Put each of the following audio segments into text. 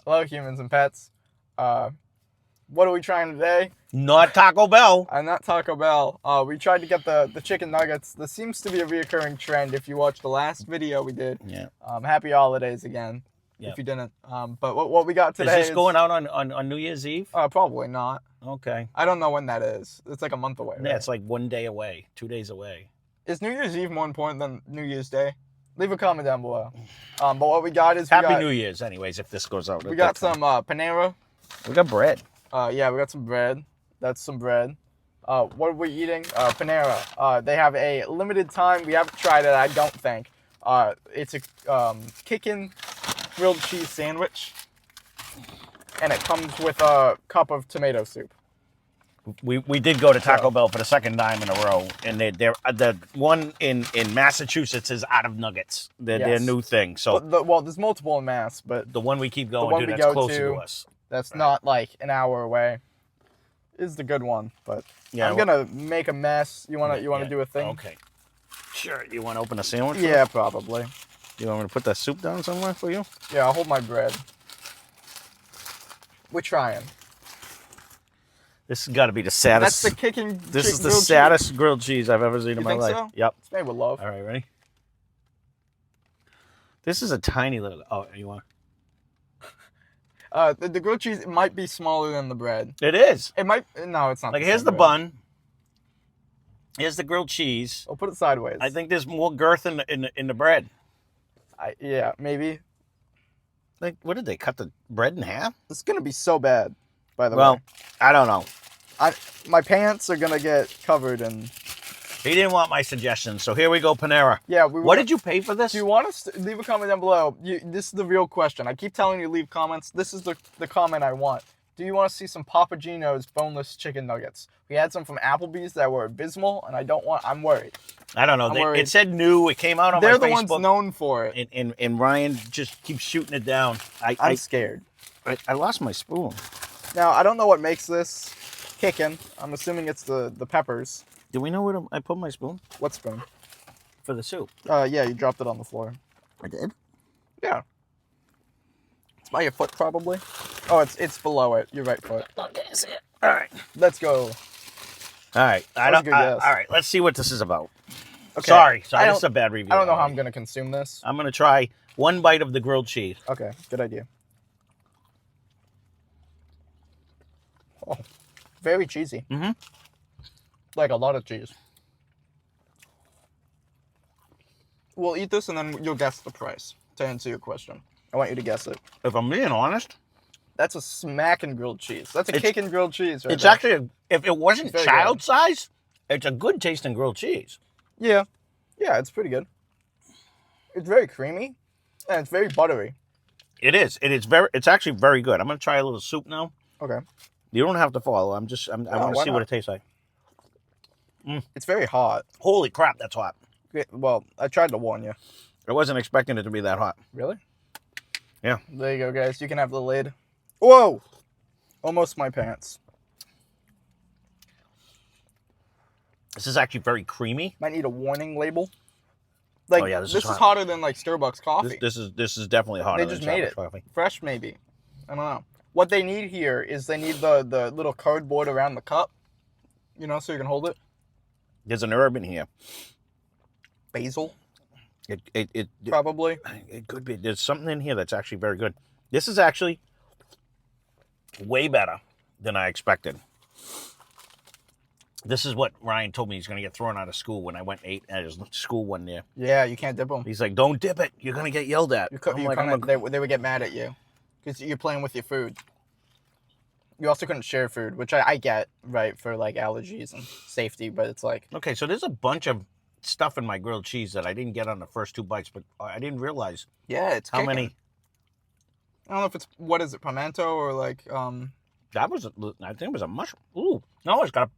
Hello, humans and pets. What are we trying today? Not Taco Bell. Not Taco Bell. We tried to get the chicken nuggets. This seems to be a reoccurring trend. If you watched the last video we did, Yeah. Happy holidays again. Yep. If you didn't, but what we got today is this going out on New Year's Eve? Probably not. Okay. I don't know when that is. It's like a month away. Yeah, right? it's like 1 day away, 2 days away. Is New Year's Eve more important than New Year's Day? Leave a comment down below. But what we got is Happy New Year's, anyways. If this goes out, we got some Panera. We got bread. Yeah, we got some bread. That's some bread. What are we eating? Panera. They have a limited time. We haven't tried it, I don't think. It's a Kickin grilled cheese sandwich, and it comes with a cup of tomato soup. We did go to Taco Bell for the second time in a row, and the one in Massachusetts is out of nuggets. Their new thing. So well, there's multiple in Mass, but the one we keep going to that's closer to us. That's not like an hour away. Is the good one, but yeah, I'm gonna make a mess. You wanna do a thing? Okay. Sure. You want to open a sandwich? Yeah, probably. You want me to put that soup down somewhere for you? Yeah, I'll hold my bread. We're trying. This has got to be the saddest. That's the Kickin. This is the saddest grilled cheese I've ever seen in my life. So? Yep. It's made with love. All right, ready? This is a tiny little. Oh, you want? The grilled cheese might be smaller than the bread. It is. It might. No, it's not. Like here's the bun. Here's the grilled cheese. I'll put it sideways. I think there's more girth in the bread. Yeah, maybe. Like, what did they cut the bread in half? It's gonna be so bad. By the way. Well, I don't know. My pants are gonna get covered in. He didn't want my suggestions, so here we go, Panera. Yeah, what did you pay for this? Do you want us to leave a comment down below? This is the real question. I keep telling you leave comments. This is the comment I want. Do you want to see some Papa Gino's boneless chicken nuggets? We had some from Applebee's that were abysmal, and I'm worried. I don't know. It said new. It came out on my Facebook. They're the ones known for it. And Ryan just keeps shooting it down. I'm scared. I lost my spoon. Now, I don't know what makes this Kickin. I'm assuming it's the peppers. Do we know where I put my spoon? What spoon? For the soup. Yeah, you dropped it on the floor. I did? Yeah. It's by your foot, probably. Oh, it's below it. Your right foot. Okay, I see it. All right. Let's go. All right. All right, let's see what this is about. Okay. Sorry, this is a bad review. I don't know how I'm going to consume this. I'm going to try one bite of the grilled cheese. Okay, good idea. Oh, very cheesy. Mm-hmm. Like a lot of cheese. We'll eat this and then you'll guess the price to answer your question. I want you to guess it. If I'm being honest, that's a smacking grilled cheese. That's a Kickin grilled cheese. Right it's there. actually, if it wasn't child size, it's a good tasting grilled cheese. Yeah. Yeah, it's pretty good. It's very creamy and it's very buttery. It is. It's actually very good. I'm going to try a little soup now. Okay. You don't have to follow. I want to see what it tastes like. It's very hot. Holy crap, that's hot. Well, I tried to warn you. I wasn't expecting it to be that hot. Really? Yeah. There you go, guys. You can have the lid. Whoa! Almost my pants. This is actually very creamy. Might need a warning label. Like, this is hotter than like Starbucks coffee. This is definitely hotter than Starbucks coffee. Fresh, maybe. I don't know. What they need here is they need the little cardboard around the cup. You know, so you can hold it. There's an herb in here. Basil? It probably. It could be. There's something in here that's actually very good. This is actually way better than I expected. This is what Ryan told me he's going to get thrown out of school when I went and ate at his school one year. Yeah, you can't dip them. He's like, don't dip it. You're going to get yelled at. They would get mad at you because you're playing with your food. You also couldn't share food, which I get, right, for like allergies and safety, but it's like... Okay, so there's a bunch of stuff in my grilled cheese that I didn't get on the first 2 bites, but I didn't realize how many... I don't know if it's, what is it, pimento or like... I think it was a mushroom. Ooh, no, it's got a...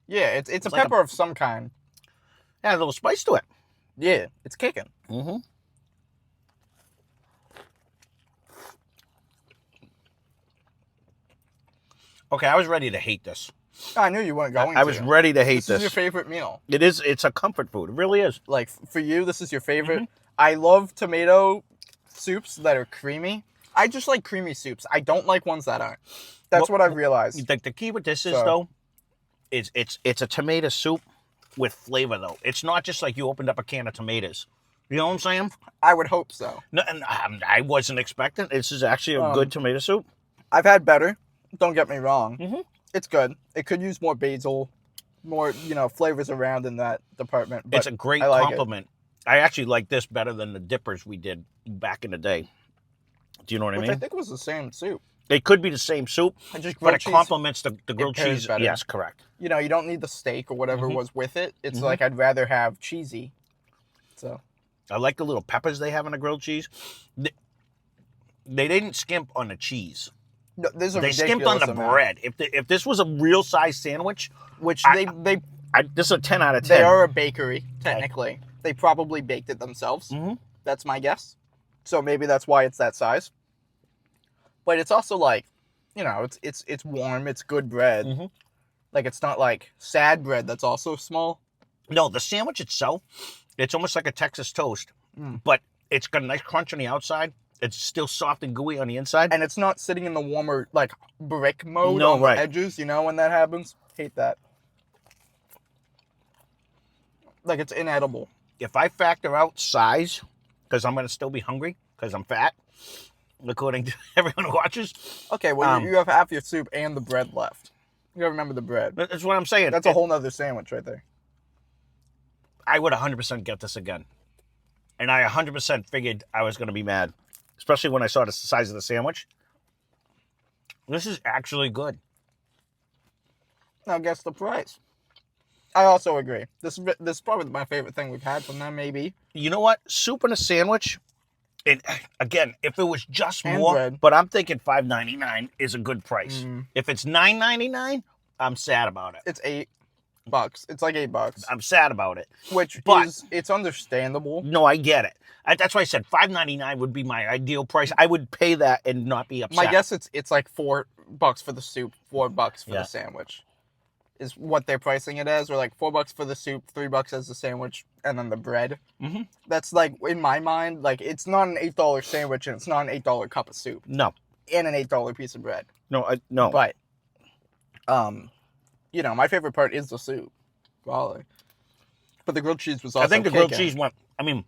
Yeah, it's a pepper of some kind. Yeah, a little spice to it. Yeah, it's Kickin. Mm-hmm. Okay, I was ready to hate this. I knew you weren't going to. I was ready to hate this. This is your favorite meal. It is. It's a comfort food. It really is. Like, for you, this is your favorite. I love tomato soups that are creamy. I just like creamy soups. I don't like ones that aren't. That's what I've realized. The key with this is though, is it's a tomato soup with flavor though. It's not just like you opened up a can of tomatoes. You know what I'm saying? I would hope so. No, and I wasn't expecting. This is actually a good tomato soup. I've had better. Don't get me wrong. Mm-hmm. It's good. It could use more basil, more flavors around in that department. But it's a great I like compliment. I actually like this better than the dippers we did back in the day. Do you know what I mean? I think was the same soup. It could be the same soup, but it complements the grilled cheese. Better. Yes, correct. You don't need the steak or whatever was with it. It's like I'd rather have cheesy. So I like the little peppers they have in the grilled cheese. They didn't skimp on the cheese. No, they skimped on the bread. If this was a real size sandwich, which this is a 10 out of 10. They are a bakery technically. They probably baked it themselves. That's my guess. So maybe that's why it's that size. But it's also like, it's warm. It's good bread. Like it's not like sad bread that's also small. No, the sandwich itself, it's almost like a Texas toast, but it's got a nice crunch on the outside. It's still soft and gooey on the inside. And it's not sitting in the warmer, like, brick mode on the edges, when that happens. Hate that. Like, it's inedible. If I factor out size, because I'm going to still be hungry, because I'm fat, according to everyone who watches. Okay, well, you have half your soup and the bread left. You gotta remember the bread. That's what I'm saying. That's a whole nother sandwich right there. I would 100% get this again. And I 100% figured I was going to be mad. Especially when I saw the size of the sandwich. This is actually good. Now guess the price. I also agree. This is probably my favorite thing we've had from them, maybe. You know what? Soup and a sandwich. And again, if it was just and more, bread. But I'm thinking $5.99 is a good price. If it's $9.99, I'm sad about it. It's $8. It's like $8. I'm sad about it. It's understandable. No, I get it. That's why I said $5.99 would be my ideal price. I would pay that and not be upset. My guess it's like $4 for the soup, $4 for the sandwich, is what they're pricing it as, or like $4 for the soup, $3 as the sandwich, and then the bread. That's like in my mind, like it's not an $8 sandwich and it's not an $8 cup of soup. No, and an $8 piece of bread. No. But, my favorite part is the soup, probably. But the grilled cheese was also. I think the grilled cheese went. I mean,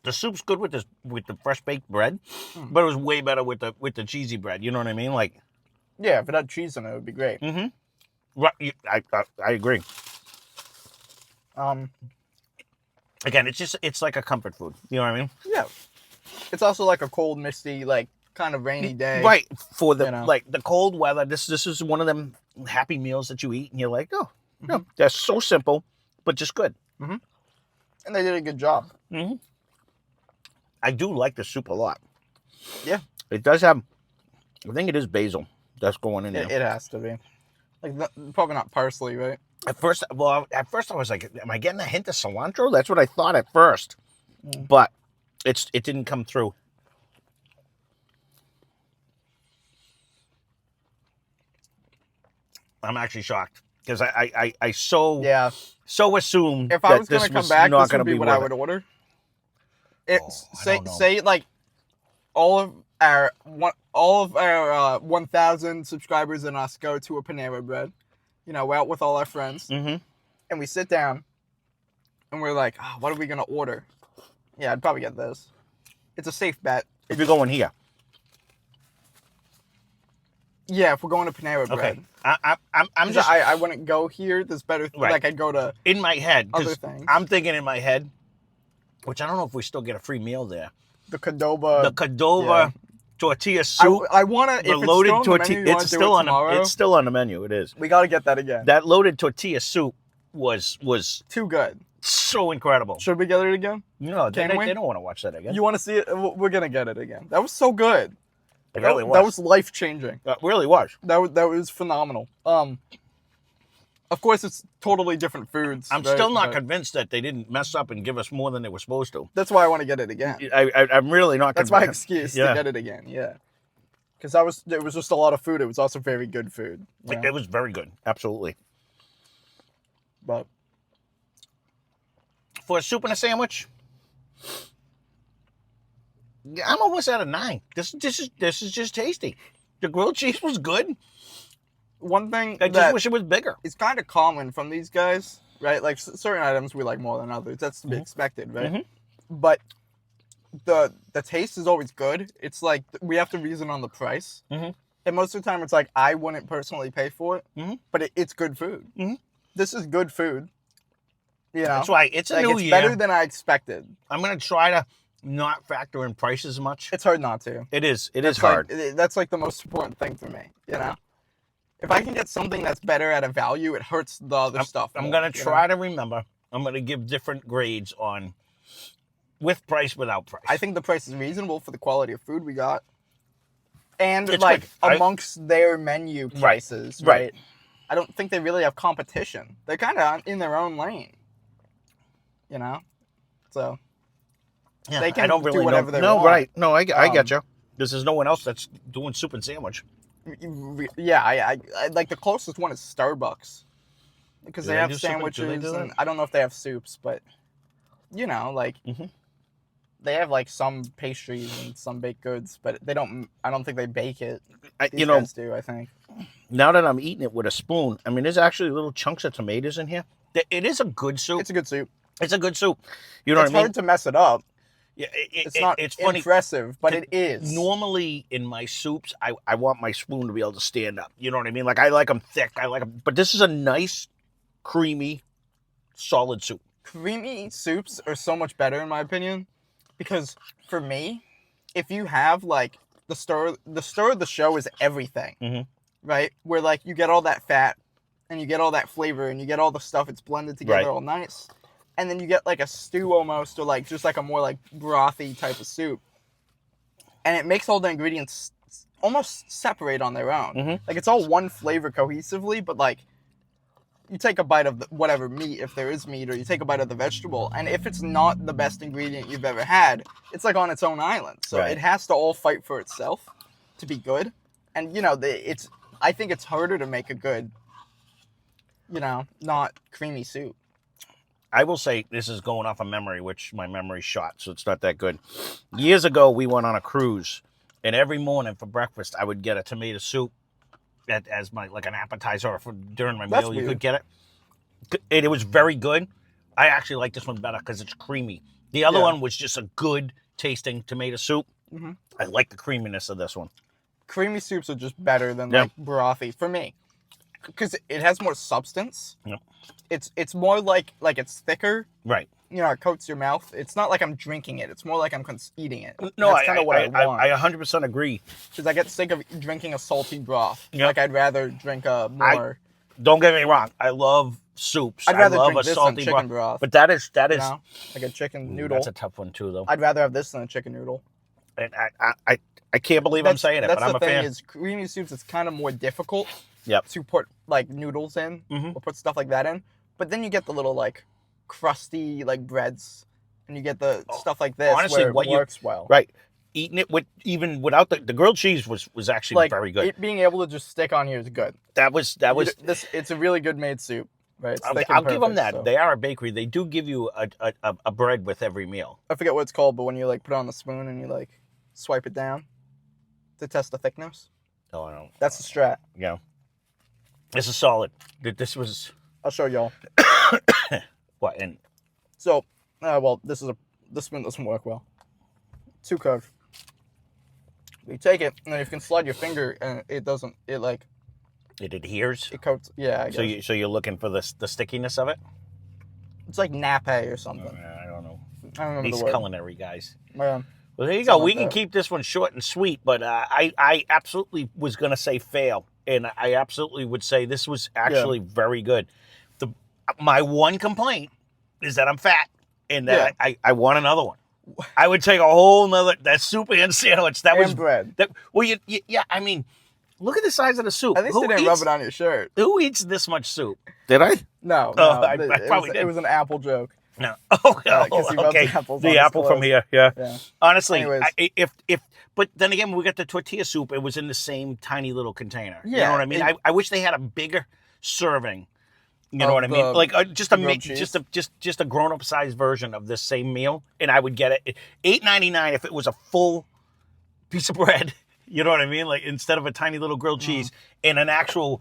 the soup's good with the fresh baked bread, but it was way better with the cheesy bread. You know what I mean? Like, yeah, if it had cheese in it, it would be great. Right, I agree. Again, it's like a comfort food. You know what I mean? Yeah, it's also like a cold, misty, like kind of rainy day. Right, for the like the cold weather. This is one of them happy meals that you eat, and you're like, no, that's so simple, but just good. And they did a good job. I do like the soup a lot. Yeah. It does have, I think it is basil that's going in there. It has to be. Like, probably not parsley, right? At first I was like, am I getting a hint of cilantro? That's what I thought at first. But it didn't come through. I'm actually shocked. Because I so assumed if I was going to come back, this would be what I would order. Say like all of our 1,000 subscribers and us go to a Panera Bread. We're out with all our friends, and we sit down, and we're like, what are we gonna order? Yeah, I'd probably get this. It's a safe bet. If you're going here. Yeah, if we're going to Panera Bread. Okay. I wouldn't go here. There's better. Right. Like I'd go to in my head. Other things. I'm thinking in my head. Which I don't know if we still get a free meal there. The Qdoba tortilla soup. I want to. If loaded it's tortilla, it's still on the menu. It is. We got to get that again. That loaded tortilla soup was too good. So incredible. Should we get it again? No, they don't want to watch that again. You want to see it? We're gonna get it again. That was so good. It really was. That was life changing. It really was. That was phenomenal. Of course, it's totally different foods. I'm still not convinced that they didn't mess up and give us more than they were supposed to. That's why I want to get it again. I'm really not convinced. That's my excuse to get it again, Because it was just a lot of food. It was also very good food. It was very good. Absolutely. But for a soup and a sandwich, I'm almost at a 9. This is just tasty. The grilled cheese was good. One thing I that just wish it was bigger. is kind of common from these guys, right? Like certain items we like more than others. That's to be expected, right? But the taste is always good. It's like we have to reason on the price. And most of the time, it's like I wouldn't personally pay for it, but it's good food. This is good food. You know, That's why it's a like, new it's year. better than I expected. I'm gonna try to not factor in price as much. It's hard not to. It is. It is hard. That's like the most important thing for me. You know, if I can get something that's better at a value, it hurts the other stuff. I'm gonna try to remember. I'm gonna give different grades on with price, without price. I think the price is reasonable for the quality of food we got. And It's like good. amongst their menu prices, right? I don't think they really have competition. They're kind of in their own lane, you know. So they can I don't really do whatever know. they No, want. right? No, I get you. There's no one else that's doing soup and sandwich. Yeah, I like the closest one is Starbucks because they have do soup and- sandwiches, do they do and that? I don't know if they have soups, but you know, like. They have like some pastries and some baked goods, but they don't. I don't think they bake it. These guys do, I think. Now that I'm eating it with a spoon, I mean, there's actually little chunks of tomatoes in here. It is a good soup. It's a good soup. It's a good soup. You know It's what I mean? hard to mess it up. Yeah, It's not It's funny. impressive, but it is. Normally in my soups, I want my spoon to be able to stand up. You know what I mean? Like I like them thick. I like them, but this is a nice, creamy, solid soup. Creamy soups are so much better in my opinion, because for me, if you have like the stir of the show is everything, right? Where like you get all that fat, and you get all that flavor, and you get all the stuff. It's blended together all nice. And then you get like a stew almost, or like just like a more like brothy type of soup. And it makes all the ingredients almost separate on their own. Like it's all one flavor cohesively, but like you take a bite of the, whatever meat, if there is meat, or you take a bite of the vegetable, and if it's not the best ingredient you've ever had, it's like on its own island. So it has to all fight for itself to be good. And you know, I think it's harder to make a good, you know, not creamy soup. I will say this is going off of memory, which my memory's shot, so it's not that good. Years ago, we went on a cruise, and every morning for breakfast, I would get a tomato soup as my like an appetizer, or during my meal, you could get it. It was very good. I actually like this one better because it's creamy. The other one was just a good tasting tomato soup. I like the creaminess of this one. Creamy soups are just better than like brothy for me, because it has more substance. It's more like it's thicker. Right. You know, it coats your mouth. It's not like I'm drinking it. It's more like I'm eating it. No, that's kind of what I want. I 100% agree. Because I get sick of drinking a salty broth. Like I'd rather drink a more. Don't get me wrong. I love soups. I'd rather I love drink a this salty than chicken broth. But that is You know? Like a chicken noodle. That's a tough one too, though. I'd rather have this than a chicken noodle. And I can't believe I'm saying it, but I'm a fan. That's the thing is creamy soups. It's kind of more difficult. To put like noodles in or put stuff like that in. But then you get the little like crusty like breads, and you get the stuff like this. Honestly, where it works well. Right. Eating it even without the grilled cheese was actually like, very good. It being able to just stick on here is good. That was this. It's a really good made soup. Right. I'll give them that. So. They are a bakery. They do give you a bread with every meal. I forget what it's called, but when you like put it on the spoon and you like swipe it down to test the thickness. Oh, I don't. That's the strat. Yeah. This is solid. This was. I'll show y'all. What? And so, well, this spoon doesn't work well. Too curved. You take it, and then you can slide your finger, and it doesn't. It like. It adheres. It coats. Yeah. I guess. So you're looking for the stickiness of it. It's like nappe or something. I don't know. I don't remember These the word. culinary guys. Yeah. Well, there you go. We can keep this one short and sweet, but I absolutely was going to say fail, and I absolutely would say this was actually very good. My one complaint is that I'm fat, and that I want another one. I would take a whole nother that soup and sandwich. That was bread. Yeah. I mean, look at the size of the soup. At least you didn't rub it on your shirt. Who eats this much soup? Did I? No. I probably did. It was an apple joke. No. Okay. The apple from here. Yeah. Honestly, Anyways. But then again, when we got the tortilla soup, it was in the same tiny little container. Yeah, You know what I mean? I wish they had a bigger serving You know what I mean? Like just a grown up size version of this same meal, and I would get it $8.99 if it was a full piece of bread. You know what I mean? Like instead of a tiny little grilled cheese and an actual,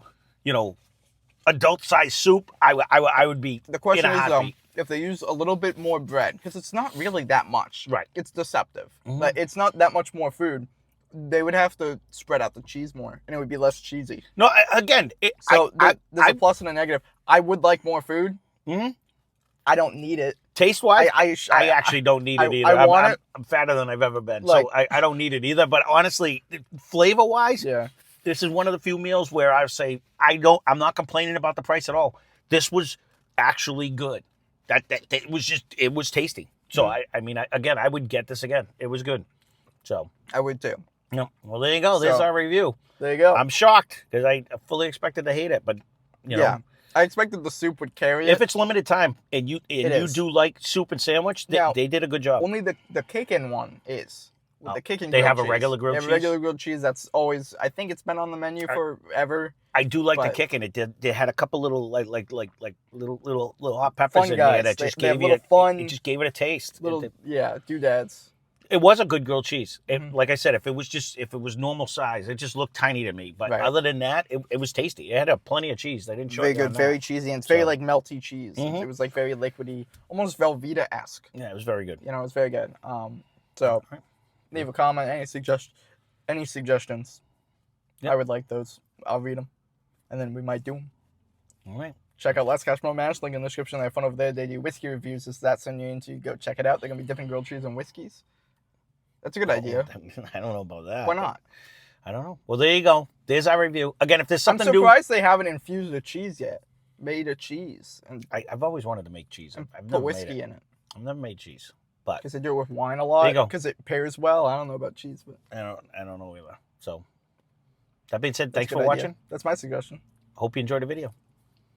adult size soup, I would be. The question in a is heartbeat. if they use a little bit more bread, because it's not really that much. Right. It's deceptive. Like it's not that much more food. They would have to spread out the cheese more, and it would be less cheesy. No, again, there's a plus and a negative. I would like more food. I don't need it. Taste wise, I actually don't need it either. I'm fatter than I've ever been, so I don't need it either. But honestly, flavor wise, this is one of the few meals where I say I'm not complaining about the price at all. This was actually good. That it was tasty. So I would get this again. It was good. So I would too. No. Well, there you go. There's our review. There you go. I'm shocked because I fully expected to hate it, but you know. I expected the soup would carry it. If it's limited time and you do like soup and sandwich, they did a good job. Only the Kickin one is. With the Kickin they have cheese. a regular grilled cheese? They have regular grilled cheese. That's always, I think it's been on the menu forever. I do like the Kickin. It did. They had a couple little little hot peppers in there that just gave it fun. It just gave it a taste. Doodads. It was a good grilled cheese. Like I said, if it was normal size, it just looked tiny to me. But other than that, it was tasty. It had plenty of cheese. They didn't show very good, very cheesy, and it's very like melty cheese. It was like very liquidy, almost Velveeta-esque. Yeah, it was very good. It was very good. So leave a comment. Any suggestions? I would like those. I'll read them, and then we might do them. All right. Check out Let's Catch Mo Mash. Link in the description. They have fun over there. They do whiskey reviews. If that's sending you into, go check it out. They're gonna be dipping grilled cheese and whiskeys. That's a good idea. I don't know about that. Why not? I don't know. Well, there you go. There's our review. Again, if there's something I'm surprised they haven't infused the cheese yet. Made a cheese. And I've always wanted to make cheese. I've put whiskey in it. I've never made cheese. But because they do it with wine a lot. There you go. Because it pairs well. I don't know about cheese, but I don't know either. So that being said, thanks for watching. That's my suggestion. Hope you enjoyed the video.